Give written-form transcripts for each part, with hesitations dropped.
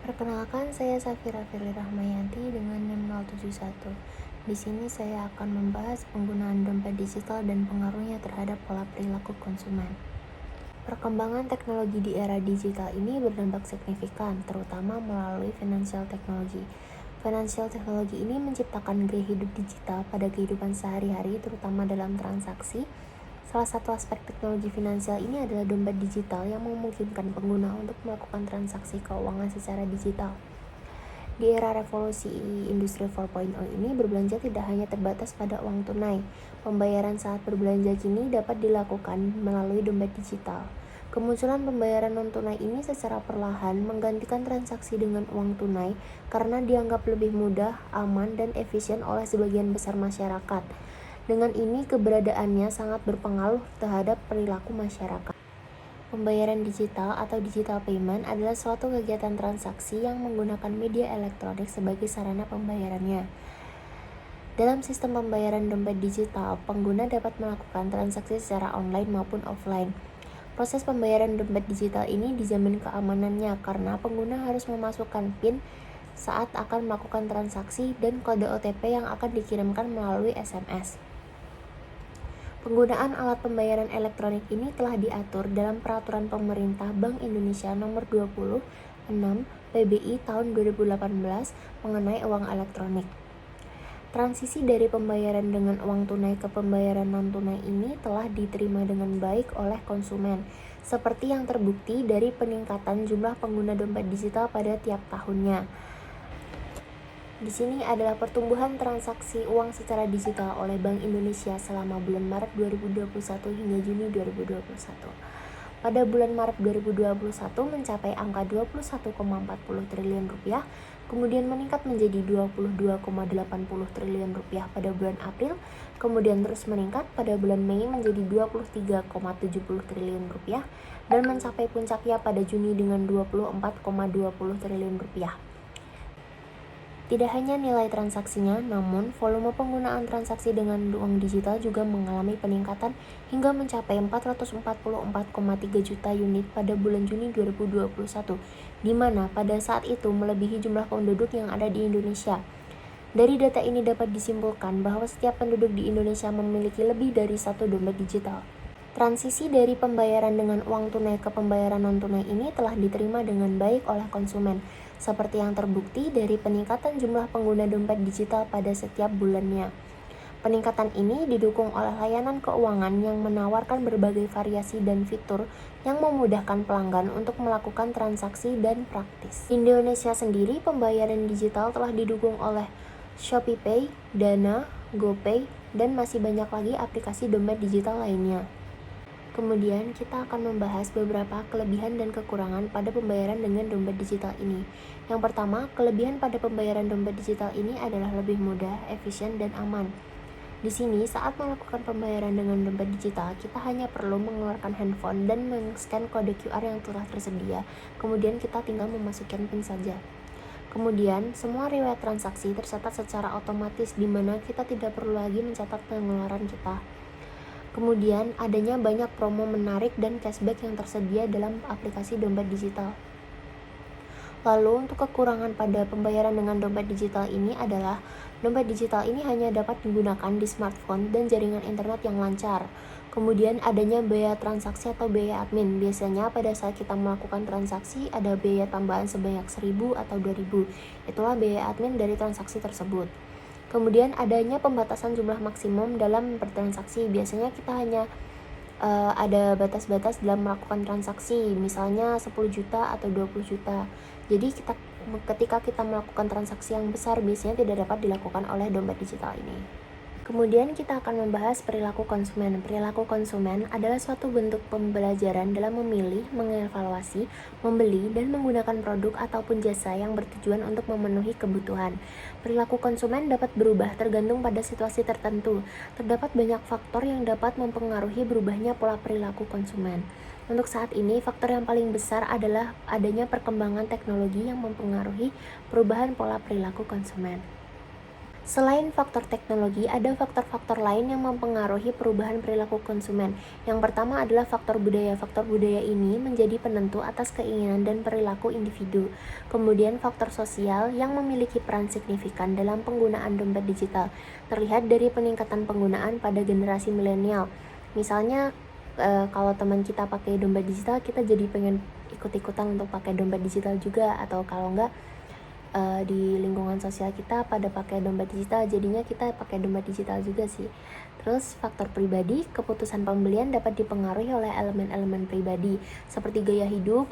Perkenalkan, saya Safira Firly Rahmayanti dengan NIM 071. Di sini saya akan membahas penggunaan dompet digital dan pengaruhnya terhadap pola perilaku konsumen. Perkembangan teknologi di era digital ini berdampak signifikan, terutama melalui financial technology. Financial technology ini menciptakan gaya hidup digital pada kehidupan sehari-hari, terutama dalam transaksi. Salah satu aspek teknologi finansial ini adalah dompet digital yang memungkinkan pengguna untuk melakukan transaksi keuangan secara digital. Di era revolusi industri 4.0 ini, berbelanja tidak hanya terbatas pada uang tunai. Pembayaran saat berbelanja kini dapat dilakukan melalui dompet digital. Kemunculan pembayaran non-tunai ini secara perlahan menggantikan transaksi dengan uang tunai karena dianggap lebih mudah, aman, dan efisien oleh sebagian besar masyarakat. Dengan ini, keberadaannya sangat berpengaruh terhadap perilaku masyarakat. Pembayaran digital atau digital payment adalah suatu kegiatan transaksi yang menggunakan media elektronik sebagai sarana pembayarannya. Dalam sistem pembayaran dompet digital, pengguna dapat melakukan transaksi secara online maupun offline. Proses pembayaran dompet digital ini dijamin keamanannya karena pengguna harus memasukkan PIN saat akan melakukan transaksi dan kode OTP yang akan dikirimkan melalui SMS. Penggunaan alat pembayaran elektronik ini telah diatur dalam Peraturan Pemerintah Bank Indonesia Nomor 26 PBI tahun 2018 mengenai uang elektronik. Transisi dari pembayaran dengan uang tunai ke pembayaran non-tunai ini telah diterima dengan baik oleh konsumen, seperti yang terbukti dari peningkatan jumlah pengguna dompet digital pada tiap tahunnya. Di sini adalah pertumbuhan transaksi uang secara digital oleh Bank Indonesia selama bulan Maret 2021 hingga Juni 2021. Pada bulan Maret 2021 mencapai angka 21,40 triliun rupiah, kemudian meningkat menjadi 22,80 triliun rupiah pada bulan April, kemudian terus meningkat pada bulan Mei menjadi 23,70 triliun rupiah dan mencapai puncaknya pada Juni dengan 24,20 triliun rupiah. Tidak hanya nilai transaksinya, namun volume penggunaan transaksi dengan uang digital juga mengalami peningkatan hingga mencapai 444,3 juta unit pada bulan Juni 2021, di mana pada saat itu melebihi jumlah penduduk yang ada di Indonesia. Dari data ini dapat disimpulkan bahwa setiap penduduk di Indonesia memiliki lebih dari satu dompet digital. Transisi dari pembayaran dengan uang tunai ke pembayaran non-tunai ini telah diterima dengan baik oleh konsumen, seperti yang terbukti dari peningkatan jumlah pengguna dompet digital pada setiap bulannya. Peningkatan ini didukung oleh layanan keuangan yang menawarkan berbagai variasi dan fitur yang memudahkan pelanggan untuk melakukan transaksi dan praktis. Di Indonesia sendiri, pembayaran digital telah didukung oleh ShopeePay, Dana, GoPay, dan masih banyak lagi aplikasi dompet digital lainnya. Kemudian kita akan membahas beberapa kelebihan dan kekurangan pada pembayaran dengan dompet digital ini. Yang pertama, kelebihan pada pembayaran dompet digital ini adalah lebih mudah, efisien, dan aman. Di sini, saat melakukan pembayaran dengan dompet digital, kita hanya perlu mengeluarkan handphone dan men-scan kode QR yang telah tersedia. Kemudian kita tinggal memasukkan PIN saja. Kemudian, semua riwayat transaksi tercatat secara otomatis di mana kita tidak perlu lagi mencatat pengeluaran kita. Kemudian, adanya banyak promo menarik dan cashback yang tersedia dalam aplikasi dompet digital. Lalu, untuk kekurangan pada pembayaran dengan dompet digital ini adalah dompet digital ini hanya dapat digunakan di smartphone dan jaringan internet yang lancar. Kemudian, adanya biaya transaksi atau biaya admin. Biasanya pada saat kita melakukan transaksi ada biaya tambahan sebanyak 1.000 atau 2.000. Itulah biaya admin dari transaksi tersebut. Kemudian adanya pembatasan jumlah maksimum dalam bertransaksi. Biasanya kita hanya ada batas-batas dalam melakukan transaksi, misalnya 10 juta atau 20 juta. Jadi ketika kita melakukan transaksi yang besar, biasanya tidak dapat dilakukan oleh dompet digital ini. Kemudian kita akan membahas perilaku konsumen. Perilaku konsumen adalah suatu bentuk pembelajaran dalam memilih, mengevaluasi, membeli, dan menggunakan produk ataupun jasa yang bertujuan untuk memenuhi kebutuhan. Perilaku konsumen dapat berubah tergantung pada situasi tertentu. Terdapat banyak faktor yang dapat mempengaruhi berubahnya pola perilaku konsumen. Untuk saat ini, faktor yang paling besar adalah adanya perkembangan teknologi yang mempengaruhi perubahan pola perilaku konsumen. Selain faktor teknologi, ada faktor-faktor lain yang mempengaruhi perubahan perilaku konsumen. Yang pertama adalah faktor budaya. Faktor budaya ini menjadi penentu atas keinginan dan perilaku individu. Kemudian faktor sosial yang memiliki peran signifikan dalam penggunaan dompet digital. Terlihat dari peningkatan penggunaan pada generasi milenial. Misalnya, kalau teman kita pakai dompet digital, kita jadi pengen ikut-ikutan untuk pakai dompet digital juga, atau kalau enggak di lingkungan sosial kita pada pakai dompet digital, jadinya kita pakai dompet digital juga sih. Terus faktor pribadi, keputusan pembelian dapat dipengaruhi oleh elemen-elemen pribadi seperti gaya hidup,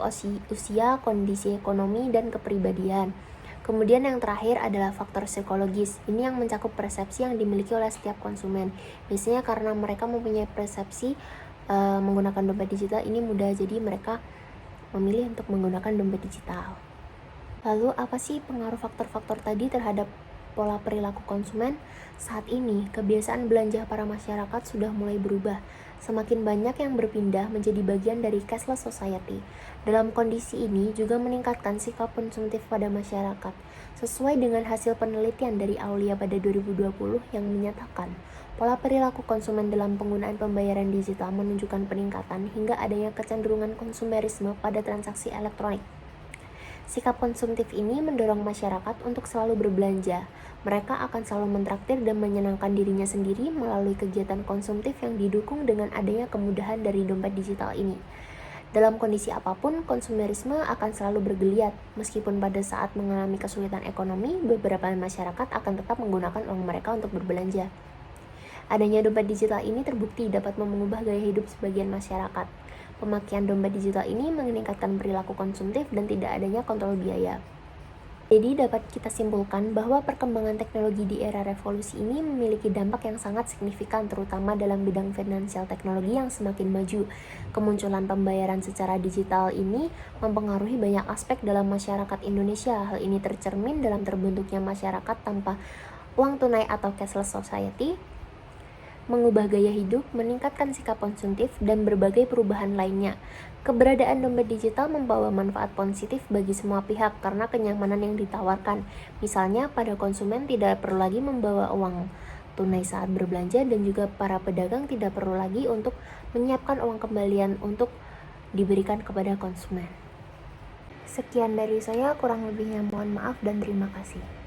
usia, kondisi ekonomi, dan kepribadian. Kemudian yang terakhir adalah faktor psikologis. Ini yang mencakup persepsi yang dimiliki oleh setiap konsumen. Biasanya karena mereka mempunyai persepsi menggunakan dompet digital ini mudah, jadi mereka memilih untuk menggunakan dompet digital. Lalu apa sih pengaruh faktor-faktor tadi terhadap pola perilaku konsumen? Saat ini, kebiasaan belanja para masyarakat sudah mulai berubah. Semakin banyak yang berpindah menjadi bagian dari cashless society. Dalam kondisi ini juga meningkatkan sikap konsumtif pada masyarakat. Sesuai dengan hasil penelitian dari Aulia pada 2020 yang menyatakan, pola perilaku konsumen dalam penggunaan pembayaran digital menunjukkan peningkatan hingga adanya kecenderungan konsumerisme pada transaksi elektronik. Sikap konsumtif ini mendorong masyarakat untuk selalu berbelanja. Mereka akan selalu mentraktir dan menyenangkan dirinya sendiri melalui kegiatan konsumtif yang didukung dengan adanya kemudahan dari dompet digital ini. Dalam kondisi apapun, konsumerisme akan selalu bergeliat. Meskipun pada saat mengalami kesulitan ekonomi, beberapa masyarakat akan tetap menggunakan uang mereka untuk berbelanja. Adanya dompet digital ini terbukti dapat mengubah gaya hidup sebagian masyarakat. Pemakaian dompet digital ini meningkatkan perilaku konsumtif dan tidak adanya kontrol biaya. Jadi dapat kita simpulkan bahwa perkembangan teknologi di era revolusi ini memiliki dampak yang sangat signifikan terutama dalam bidang finansial teknologi yang semakin maju. Kemunculan pembayaran secara digital ini mempengaruhi banyak aspek dalam masyarakat Indonesia. Hal ini tercermin dalam terbentuknya masyarakat tanpa uang tunai atau cashless society, mengubah gaya hidup, meningkatkan sikap konsumtif, dan berbagai perubahan lainnya. Keberadaan dompet digital membawa manfaat positif bagi semua pihak karena kenyamanan yang ditawarkan. Misalnya, pada konsumen tidak perlu lagi membawa uang tunai saat berbelanja dan juga para pedagang tidak perlu lagi untuk menyiapkan uang kembalian untuk diberikan kepada konsumen. Sekian dari saya, kurang lebihnya mohon maaf dan terima kasih.